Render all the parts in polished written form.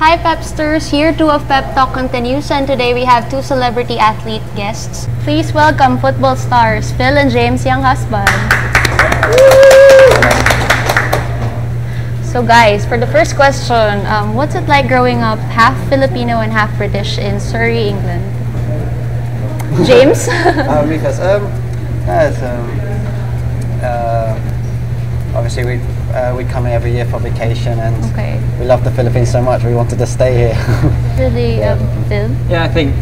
Hi Pepsters, year 2 of Pep Talk continues, and today we have two celebrity athlete guests. Please welcome football stars Phil and James Younghusband. So guys, for the first question, what's it like growing up half Filipino and half British in Surrey, England? James? Because obviously we come here every year for vacation, and we love the Philippines so much we wanted to stay here. Really, Phil? Yeah, I think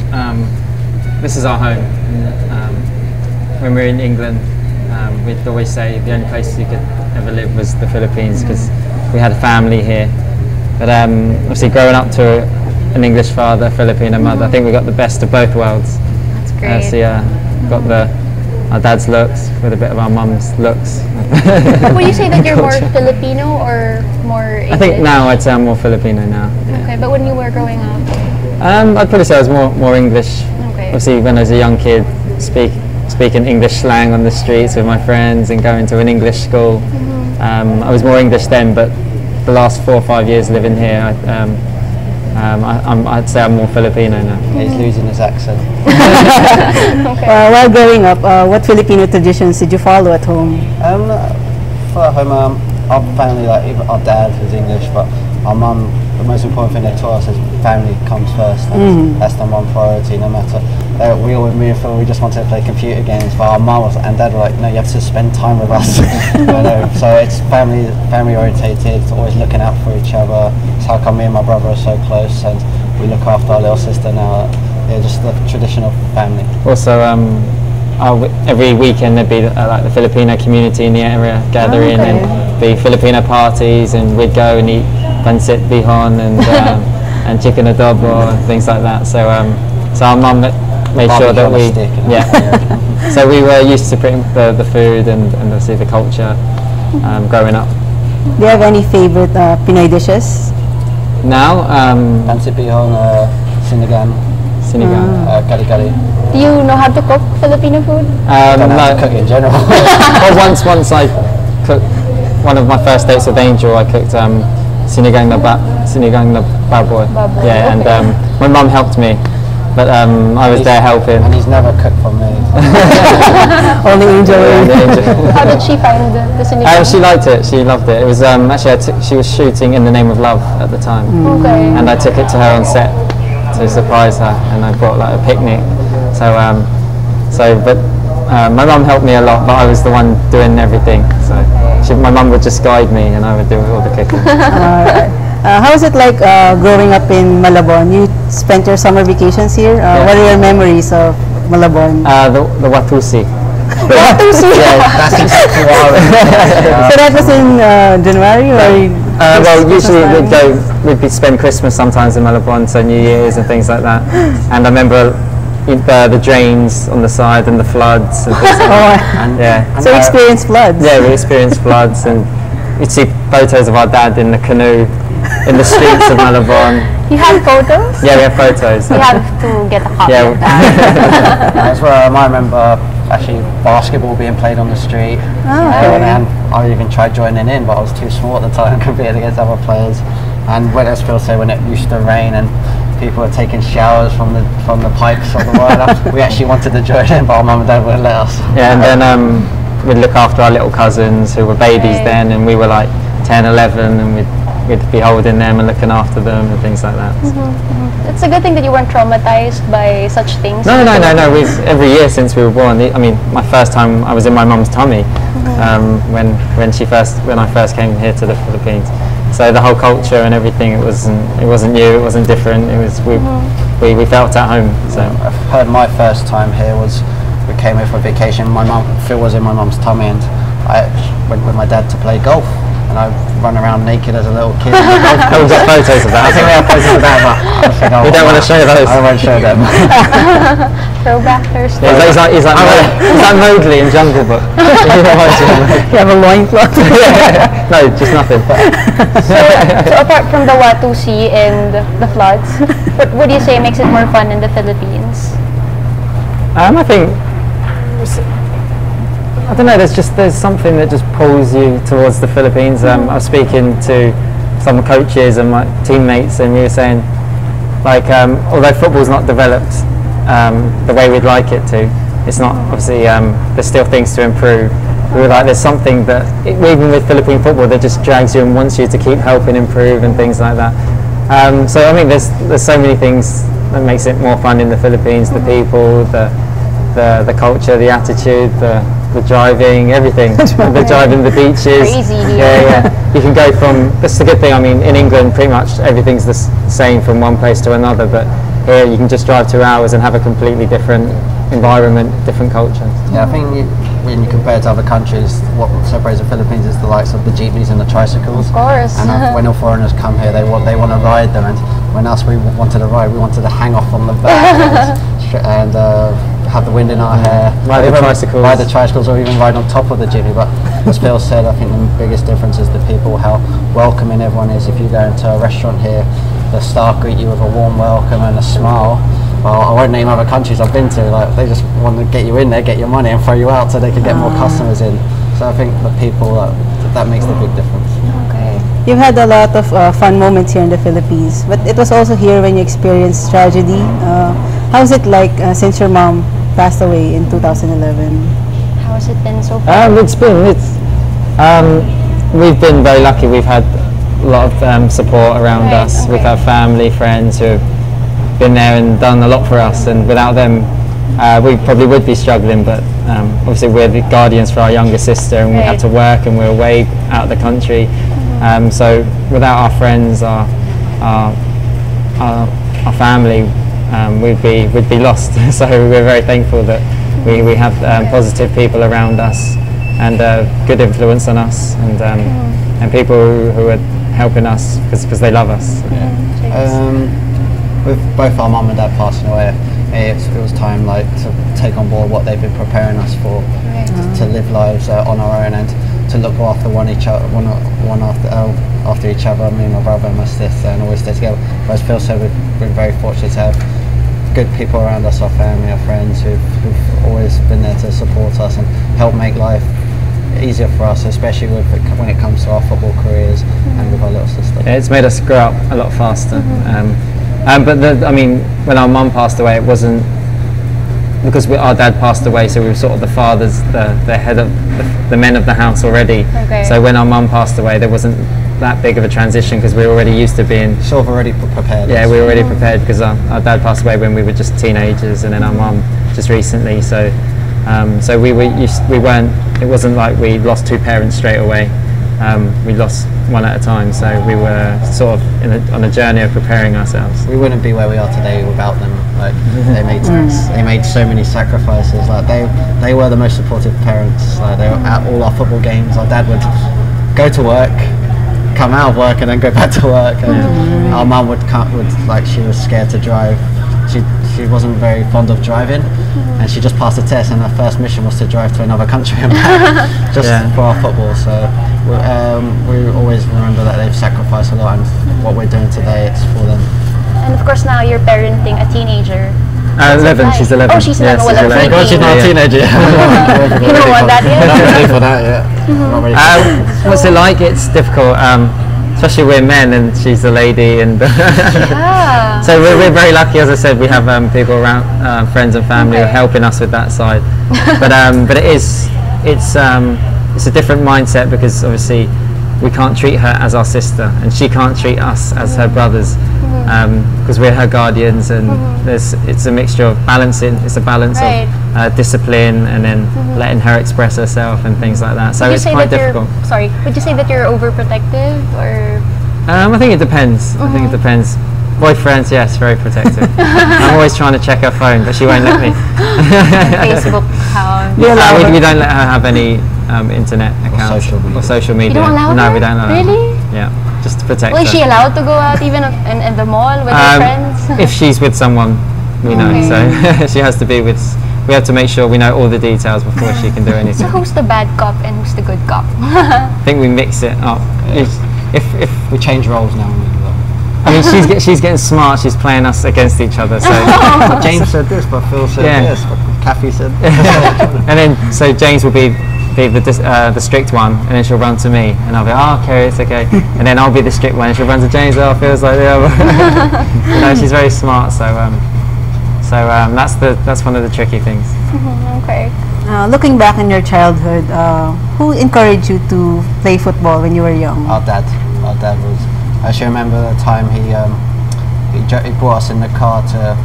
this is our home. When we were in England, we'd always say the only place you could ever live was the Philippines because we had a family here. But obviously growing up to an English father, Filipino mother, I think we got the best of both worlds. That's great. So yeah, got our dad's looks with a bit of our mum's looks. Would you say that you're more Filipino or more English? I think now I'd say I'm more Filipino now. Yeah. Okay, but when you were growing up? I'd probably say I was more English. Okay. Obviously when I was a young kid, speaking English slang on the streets with my friends and going to an English school. I was more English then, but the last 4 or 5 years living here, I'd say I'm more Filipino now. He's losing his accent. While growing up, what Filipino traditions did you follow at home? For home, our family, like even our dad is English, but our mum, the most important thing they taught us is family comes first. And that's the one priority, no matter. We always, me and Phil, we just wanted to play computer games, but our mum and dad were like, no, you have to spend time with us. So it's family orientated, always looking out for each other. It's how come me and my brother are so close, and we look after our little sister now. Yeah, just the traditional family. Also, every weekend there'd be like the Filipino community in the area gathering, and be Filipino parties, and we'd go and eat pancit bihon and chicken adobo and things like that. So our mum made sure that we so we were used to the food and obviously the culture growing up. Do you have any favorite Pinoy dishes? Now, pancit bihon, sinigang, kari-kari. Do you know how to cook Filipino food? Don't have to cook in general. Well, once I cooked one of my first dates with Angel, I cooked sinigang na baboy. Yeah, and my mum helped me, but I was there helping. And he's never cooked for me. Only Angel. How did she find the sinigang? She liked it. She loved it. It was actually she was shooting In the Name of Love at the time, and I took it to her on set to surprise her, and I brought like a picnic. My mum helped me a lot, but I was the one doing everything. So my mum would just guide me, and I would do all the cooking. How is it like growing up in Malabon? You spent your summer vacations here. What are your memories of Malabon? The Watusi. Watusi? That's exactly what I was. So that was in January, or? Well, usually we'd spend Christmas sometimes in Malabon, so New Year's and things like that. And I remember the drains on the side and the floods and things like that. So you experienced floods? Yeah, we experienced floods, and you'd see photos of our dad in the canoe in the streets of Malabon. You have photos? Yeah, we have photos. You have to get a copy of that. That's where I remember actually basketball being played on the street. And I even tried joining in, but I was too small at the time compared against other players. And when, as Phil said, when it used to rain and people were taking showers from the pipes of the water, we actually wanted to join in, but our mum and dad wouldn't let us. Yeah, and then we'd look after our little cousins who were babies then, and we were like 10, 11, and we'd be holding them and looking after them and things like that. It's a good thing that you weren't traumatized by such things. No. Every year since we were born. I mean, my first time I was in my mum's tummy when I first came here to the Philippines. So the whole culture and everything, it wasn't new, it wasn't different. It was we felt at home. So I've heard my first time here was we came here for vacation. Phil was in my mum's tummy, and I went with my dad to play golf. And I run around naked as a little kid. We've got photos of that. I think we have photos of that, but we don't want to show those. I won't show them. Throwback Thursday. Yeah, he's like Mowgli in Jungle Book. You have a loincloth? No, just nothing. So apart from the Watusi and the floods, what would you say makes it more fun in the Philippines? I think, I don't know, there's something that just pulls you towards the Philippines. I was speaking to some coaches and my teammates, and we were saying, like, although football's not developed the way we'd like it to, it's not, obviously, there's still things to improve. We were like, there's something that, even with Philippine football, that just drags you and wants you to keep helping improve and things like that. So I mean, there's so many things that makes it more fun in the Philippines, the people, the culture, the attitude, the driving, everything. The driving, the beaches. Crazy here. Yeah. You can go from, that's the good thing, I mean, in England pretty much everything's the same from one place to another, but here you can just drive 2 hours and have a completely different environment, different culture. Yeah, I think when you compare it to other countries, what separates the Philippines is the likes of the jeepneys and the tricycles. Of course. And when all foreigners come here, they want to ride them, and when we wanted to ride, we wanted to hang off on the back and have the wind in our hair. Ride the tricycles, or even ride on top of the jeepney. But as Phil said, I think the biggest difference is the people, how welcoming everyone is. If you go into a restaurant here, the staff greet you with a warm welcome and a smile. Well, I won't name other countries I've been to, like they just want to get you in there, get your money and throw you out so they can get more customers in. So I think the people, that makes the big difference. Okay. You've had a lot of fun moments here in the Philippines, but it was also here when you experienced tragedy. How's it like since your mom passed away in 2011? How has it been so far? We've been very lucky. We've had a lot of support around us. Okay. We've had family, friends who have been there and done a lot for us, and without them we probably would be struggling, but obviously we're the guardians for our younger sister, and we had to work and we're away out of the country. So without our friends, our family, we'd be lost. So we're very thankful that we have positive people around us and good influence on us, and people who are helping us because they love us. With both our mum and dad passing away, it was time to take on board what they've been preparing us for, to live lives on our own and to look after one after each other. Me and my brother and my sister, and always stay together. But as Phil said, we've been very fortunate to have good people around us, our family, our friends who've always been there to support us and help make life easier for us, especially when it comes to our football careers and with our little sister. Yeah, it's made us grow up a lot faster. But I mean, when our mum passed away, it wasn't because our dad passed away, so we were sort of the fathers, the head of the men of the house already. Okay. So when our mum passed away, there wasn't that big of a transition because we were already used to being sort of already prepared. Yeah, we were already prepared because our dad passed away when we were just teenagers, and then our mum just recently. So we weren't. It wasn't like we lost two parents straight away. We lost one at a time, so we were sort of on a journey of preparing ourselves. We wouldn't be where we are today without them. Like they made so many sacrifices. Like they were the most supportive parents. Like they were at all our football games. Our dad would go to work, come out of work, and then go back to work. And our mum would like she was scared to drive. She wasn't very fond of driving, and she just passed the test, and her first mission was to drive to another country and back just for our football. So we always remember that they've sacrificed a lot, and what we're doing today, it's for them. And of course now you're parenting a teenager. 11, she's 11. Oh, she's 11. Yes, Well, she's 11. God, she's not a teenager yet. You don't want that yet? Not ready for that yet. Not ready for that. What's it like? It's difficult, especially we're men and she's a lady, and so we're very lucky. As I said, we have people around, friends and family who are helping us with that side. But it's a different mindset because obviously we can't treat her as our sister, and she can't treat us as her brothers, because we're her guardians, and it's a mixture of balancing. It's a balance of discipline and then letting her express herself and things like that. So it's quite difficult. Would you say that you're overprotective, or? I think it depends. I think it depends. Boyfriends, yes, very protective. I'm always trying to check her phone, but she won't let me. Facebook account. We don't let her have any internet accounts or social media. You don't allow No, her? we don't allow her. Really? Yeah, just to protect her. Is she allowed to go out even in the mall with her friends? If she's with someone, we know. So she has to be with. We have to make sure we know all the details before she can do anything. So who's the bad cop and who's the good cop? I think we mix it up. If we change roles now. I mean, she's getting smart. She's playing us against each other. So James said this, but Phil said this, but Kathy said. And then so James will be be the strict one, and then she'll run to me, and I'll be, oh, okay, it's okay. And then I'll be the strict one, and she'll run to James. Oh, feels like the other. You know, she's very smart, so that's one of the tricky things. Okay. Looking back in your childhood, who encouraged you to play football when you were young? Our dad. Our dad was. I actually remember the time he brought us in the car to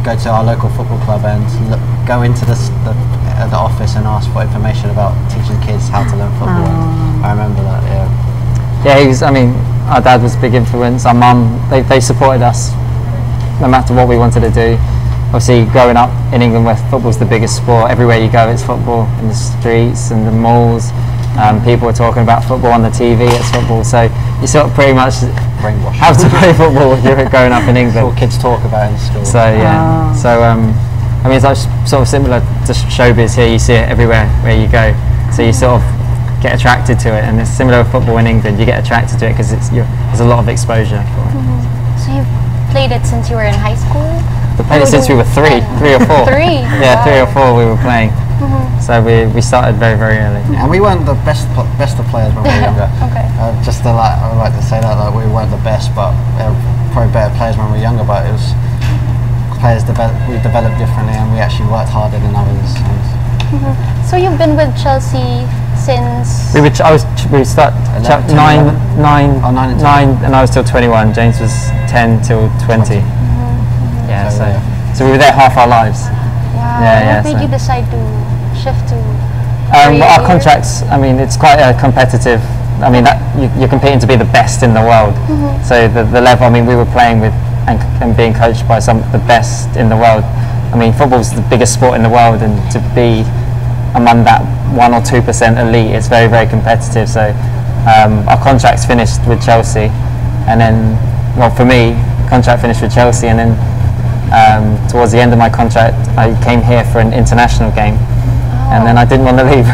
go to our local football club and go into the office and ask for information about teaching kids how to learn football. And I remember that. Yeah. Yeah, he was. I mean, our dad was a big influence. Our mum, they supported us no matter what we wanted to do. Obviously, growing up in England where football's the biggest sport, everywhere you go it's football, in the streets and the malls. People are talking about football on the TV, it's football, so you sort of pretty much have to play football if you're growing up in England. What kids talk about in school. So yeah, I mean it's like sort of similar to showbiz here, you see it everywhere where you go, so you sort of get attracted to it, and it's similar with football in England, you get attracted to it because there's a lot of exposure for it. So you've played it since you were in high school? We played it since we were three or four. Three? Yeah, Wow. 3 or 4 we were playing. So we started very, very early. Yeah, and we weren't the best of players when we were younger. Okay. Just to I would like to say that we weren't the best, but probably better players when we were younger. But it was we developed differently, and we actually worked harder than others. So you've been with Chelsea since... We started 9, and I was till 21. James was 10 till 20. Yeah, so we were there half our lives. Wow. Yeah, What made so- you decide to shift to... Well, our career? contracts, I mean, it's quite competitive. I mean, you're competing to be the best in the world. So the level, I mean, we were playing with and being coached by some of the best in the world. I mean, football's the biggest sport in the world, and to be among that 1 or 2% elite, it's very, very competitive. So our contracts finished with Chelsea, and then, well, for me, contract finished with Chelsea, and then towards the end of my contract, I came here for an international game, and then I didn't want to leave.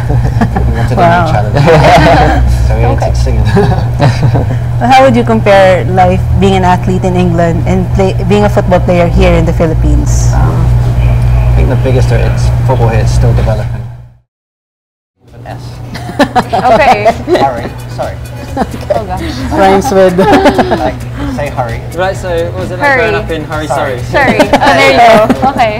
We wanted a new challenge, so we entered singing. How would you compare life being an athlete in England and being a football player here in the Philippines? I think the biggest football here is still developing. With an S. Okay. Hurry. Sorry. Oh gosh. Rhymes with... Like, say hurry. Right, so what was it like growing growing up up in Sorry. Sorry. Oh, there you go. Okay.